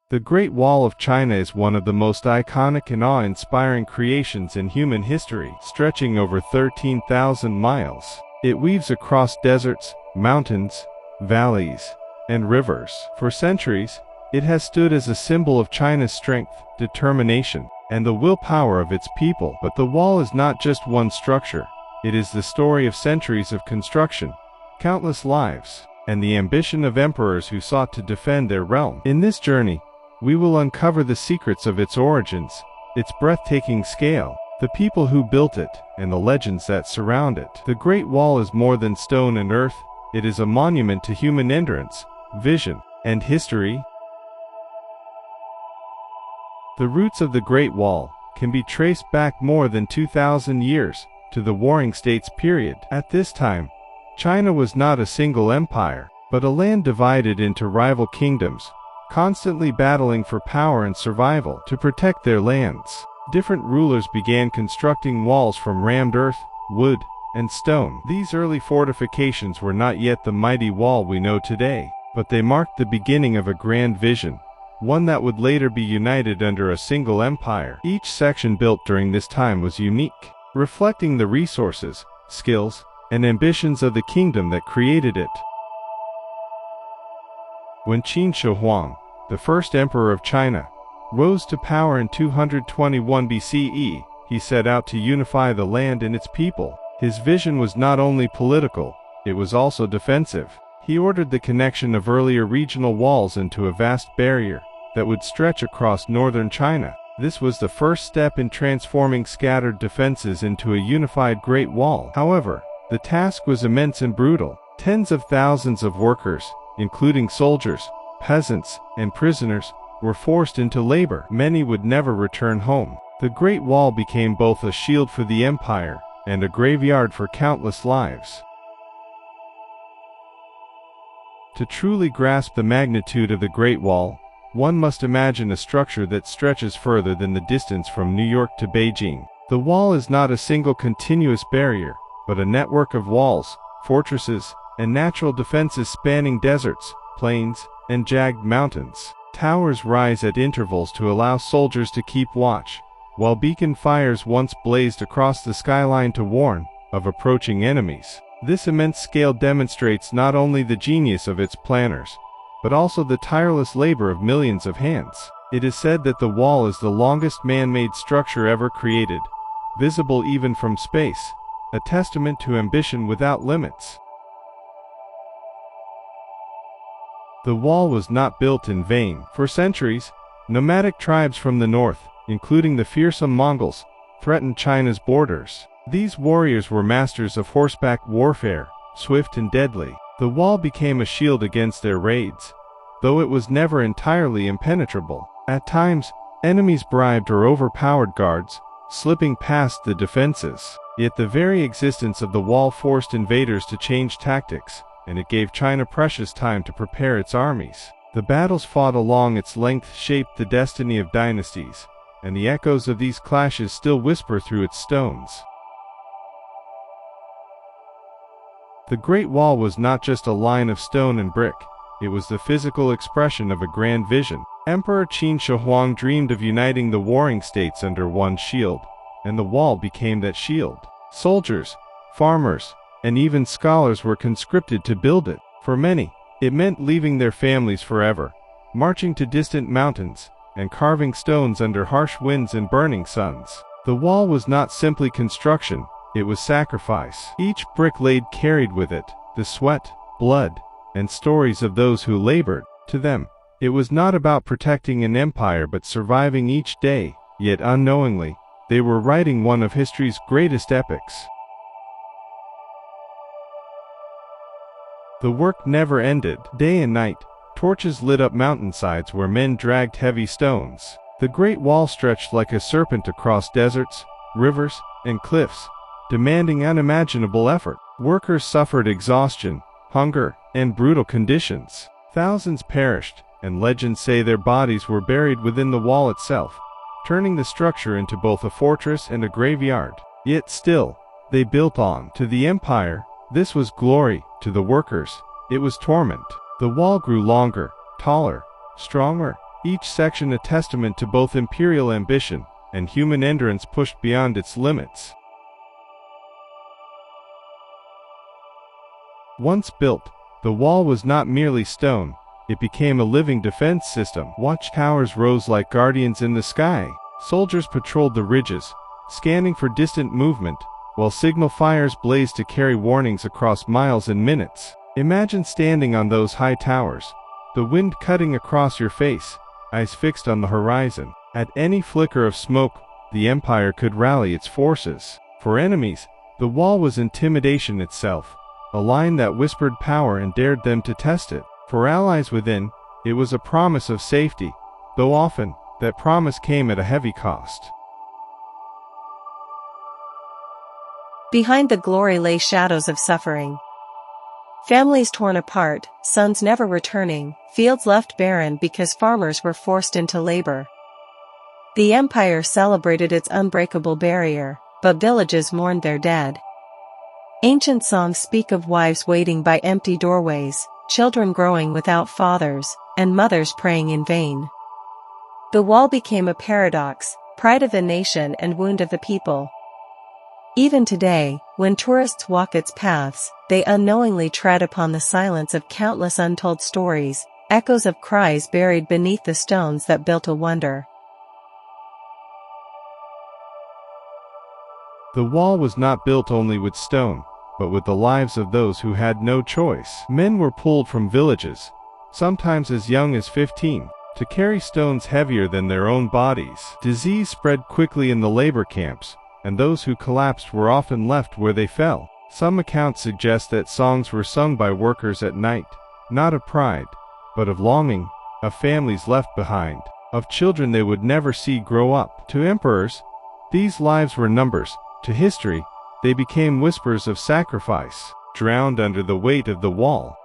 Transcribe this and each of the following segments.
The Great Wall of China is one of the most iconic and awe-inspiring creations in human history, stretching over 13,000 miles. It weaves across deserts, mountains, valleys, and rivers. For centuries, it has stood as a symbol of China's strength, determination, and the willpower of its people. But the wall is not just one structure. It is the story of centuries of construction, countless lives, and the ambition of emperors who sought to defend their realm. In this journey, we will uncover the secrets of its origins, its breathtaking scale, the people who built it, and the legends that surround it. The Great Wall is more than stone and earth. It is a monument to human endurance, vision, and history. The roots of the Great Wall can be traced back more than 2,000 years, to the Warring States period. At this time, China was not a single empire, but a land divided into rival kingdoms, constantly battling for power and survival. To protect their lands, different rulers began constructing walls from rammed earth, wood, and stone. These early fortifications were not yet the mighty wall we know today, but they marked the beginning of a grand vision, one that would later be united under a single empire. Each section built during this time was unique, reflecting the resources, skills, and ambitions of the kingdom that created it. When Qin Shi Huang, the first emperor of China, rose to power in 221 BCE, he set out to unify the land and its people. His vision was not only political, it was also defensive. He ordered the connection of earlier regional walls into a vast barrier that would stretch across northern China. This was the first step in transforming scattered defenses into a unified Great Wall. However, the task was immense and brutal. Tens of thousands of workers, including soldiers, peasants, and prisoners, were forced into labor. Many would never return home. The Great Wall became both a shield for the empire and a graveyard for countless lives. To truly grasp the magnitude of the Great Wall, one must imagine a structure that stretches further than the distance from New York to Beijing. The wall is not a single continuous barrier, but a network of walls, fortresses, and natural defenses spanning deserts, plains, and jagged mountains. Towers rise at intervals to allow soldiers to keep watch, while beacon fires once blazed across the skyline to warn of approaching enemies. This immense scale demonstrates not only the genius of its planners, but also the tireless labor of millions of hands. It is said that the wall is the longest man-made structure ever created, visible even from space, a testament to ambition without limits. The wall was not built in vain. For centuries, nomadic tribes from the north, including the fearsome Mongols, threatened China's borders. These warriors were masters of horseback warfare, swift and deadly. The wall became a shield against their raids, though it was never entirely impenetrable. At times, enemies bribed or overpowered guards, slipping past the defenses. Yet the very existence of the wall forced invaders to change tactics, and it gave China precious time to prepare its armies. The battles fought along its length shaped the destiny of dynasties, and the echoes of these clashes still whisper through its stones. The Great Wall was not just a line of stone and brick, it was the physical expression of a grand vision. Emperor Qin Shi Huang dreamed of uniting the warring states under one shield, and the wall became that shield. Soldiers, farmers, and even scholars were conscripted to build it. For many, it meant leaving their families forever, marching to distant mountains, and carving stones under harsh winds and burning suns. The wall was not simply construction, it was sacrifice. Each brick laid carried with it the sweat, blood, and stories of those who labored. To them, it was not about protecting an empire but surviving each day, yet unknowingly, they were writing one of history's greatest epics. The work never ended. Day and night, torches lit up mountainsides where men dragged heavy stones. The Great Wall stretched like a serpent across deserts, rivers, and cliffs, demanding unimaginable effort. Workers suffered exhaustion, hunger, and brutal conditions. Thousands perished, and legends say their bodies were buried within the wall itself, turning the structure into both a fortress and a graveyard. Yet still, they built on. To the empire, this was glory. To the workers, it was torment. The wall grew longer, taller, stronger, each section a testament to both imperial ambition and human endurance pushed beyond its limits. Once built, the wall was not merely stone, it became a living defense system. Watchtowers rose like guardians in the sky. Soldiers patrolled the ridges, scanning for distant movement, while signal fires blazed to carry warnings across miles and minutes. Imagine standing on those high towers, the wind cutting across your face, eyes fixed on the horizon. At any flicker of smoke, the empire could rally its forces. For enemies, the wall was intimidation itself, a line that whispered power and dared them to test it. For allies within, it was a promise of safety, though often, that promise came at a heavy cost. Behind the glory lay shadows of suffering. Families torn apart, sons never returning, fields left barren because farmers were forced into labor. The empire celebrated its unbreakable barrier, but villages mourned their dead. Ancient songs speak of wives waiting by empty doorways, children growing without fathers, and mothers praying in vain. The wall became a paradox, pride of the nation and wound of the people. Even today, when tourists walk its paths, they unknowingly tread upon the silence of countless untold stories, echoes of cries buried beneath the stones that built a wonder. The wall was not built only with stone, but with the lives of those who had no choice. Men were pulled from villages, sometimes as young as 15, to carry stones heavier than their own bodies. Disease spread quickly in the labor camps, and those who collapsed were often left where they fell. Some accounts suggest that songs were sung by workers at night, not of pride, but of longing, of families left behind, of children they would never see grow up. To emperors, these lives were numbers. To history, they became whispers of sacrifice, drowned under the weight of the wall.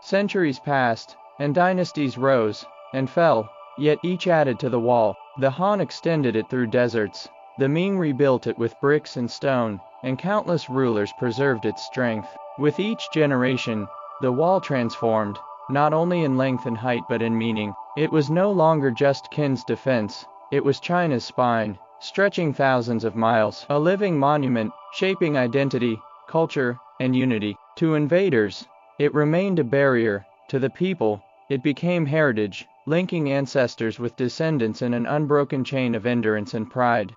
Centuries passed, and dynasties rose and fell, yet each added to the wall. The Han extended it through deserts, the Ming rebuilt it with bricks and stone, and countless rulers preserved its strength. With each generation, the wall transformed, not only in length and height but in meaning. It was no longer just Qin's defense, it was China's spine, stretching thousands of miles, a living monument, shaping identity, culture, and unity. To invaders, it remained a barrier. To the people, it became heritage, linking ancestors with descendants in an unbroken chain of endurance and pride.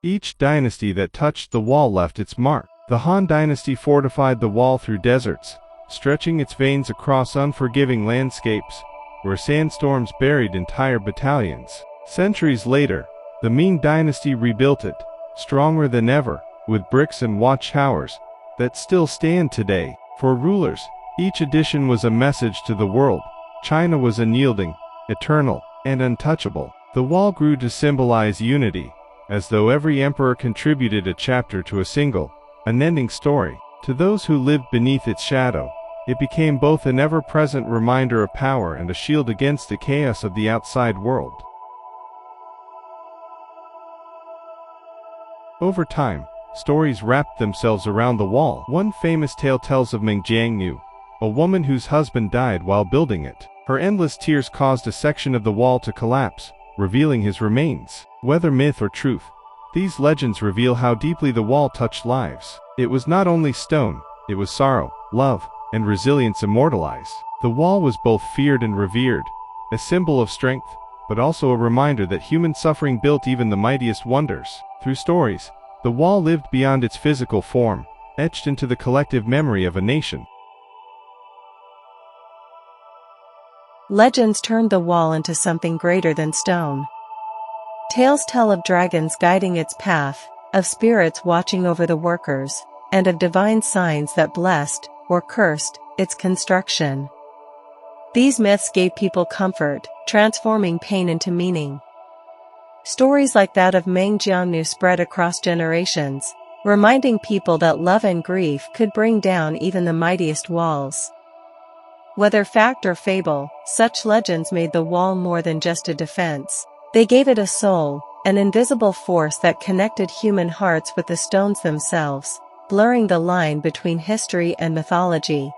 Each dynasty that touched the wall left its mark. The Han dynasty fortified the wall through deserts, stretching its veins across unforgiving landscapes, where sandstorms buried entire battalions. Centuries later, the Ming dynasty rebuilt it, stronger than ever, with bricks and watchtowers that still stand today. For rulers, each addition was a message to the world. China was unyielding, eternal, and untouchable. The wall grew to symbolize unity, as though every emperor contributed a chapter to a single, unending story. To those who lived beneath its shadow, it became both an ever-present reminder of power and a shield against the chaos of the outside world. Over time, stories wrapped themselves around the wall. One famous tale tells of Meng Jiangnu, a woman whose husband died while building it. Her endless tears caused a section of the wall to collapse, revealing his remains. Whether myth or truth, these legends reveal how deeply the wall touched lives. It was not only stone, it was sorrow, love, and resilience immortalized. The wall was both feared and revered, a symbol of strength, but also a reminder that human suffering built even the mightiest wonders. Through stories, the wall lived beyond its physical form, etched into the collective memory of a nation. Legends turned the wall into something greater than stone. Tales tell of dragons guiding its path, of spirits watching over the workers, and of divine signs that blessed, or cursed, its construction. These myths gave people comfort, transforming pain into meaning. Stories like that of Meng Jiangnu spread across generations, reminding people that love and grief could bring down even the mightiest walls. Whether fact or fable, such legends made the wall more than just a defense. They gave it a soul, an invisible force that connected human hearts with the stones themselves. blurring the line between history and mythology.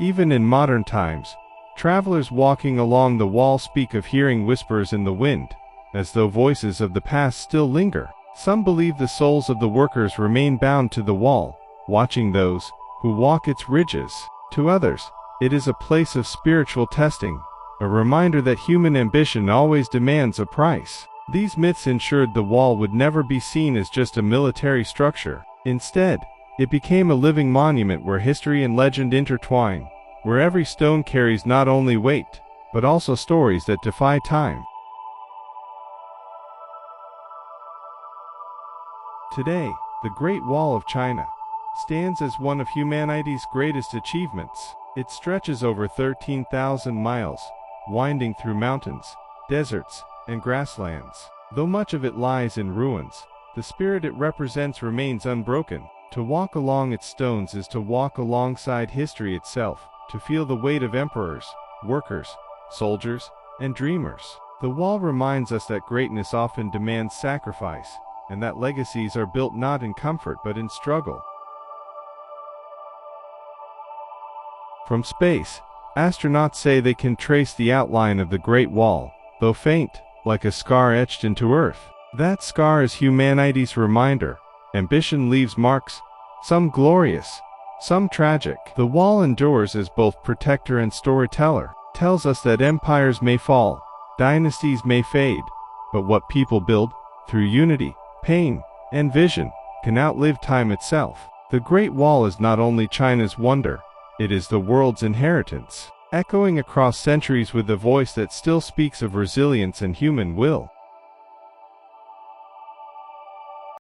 Even in modern times, travelers walking along the wall speak of hearing whispers in the wind, as though voices of the past still linger. Some believe the souls of the workers remain bound to the wall, watching those who walk its ridges. To others, it is a place of spiritual testing, a reminder that human ambition always demands a price. These myths ensured the wall would never be seen as just a military structure. Instead, it became a living monument where history and legend intertwine, where every stone carries not only weight, but also stories that defy time. Today, the Great Wall of China stands as one of humanity's greatest achievements. It stretches over 13,000 miles, winding through mountains, deserts, and grasslands. Though much of it lies in ruins, the spirit it represents remains unbroken. To walk along its stones is to walk alongside history itself, to feel the weight of emperors, workers, soldiers, and dreamers. The wall reminds us that greatness often demands sacrifice, and that legacies are built not in comfort but in struggle. From space, astronauts say they can trace the outline of the Great Wall, though faint, like a scar etched into Earth. That scar is humanity's reminder. Ambition leaves marks, some glorious, some tragic. The wall endures as both protector and storyteller, tells us that empires may fall, dynasties may fade, but what people build, through unity, pain, and vision, can outlive time itself. The Great Wall is not only China's wonder, it is the world's inheritance, echoing across centuries with a voice that still speaks of resilience and human will.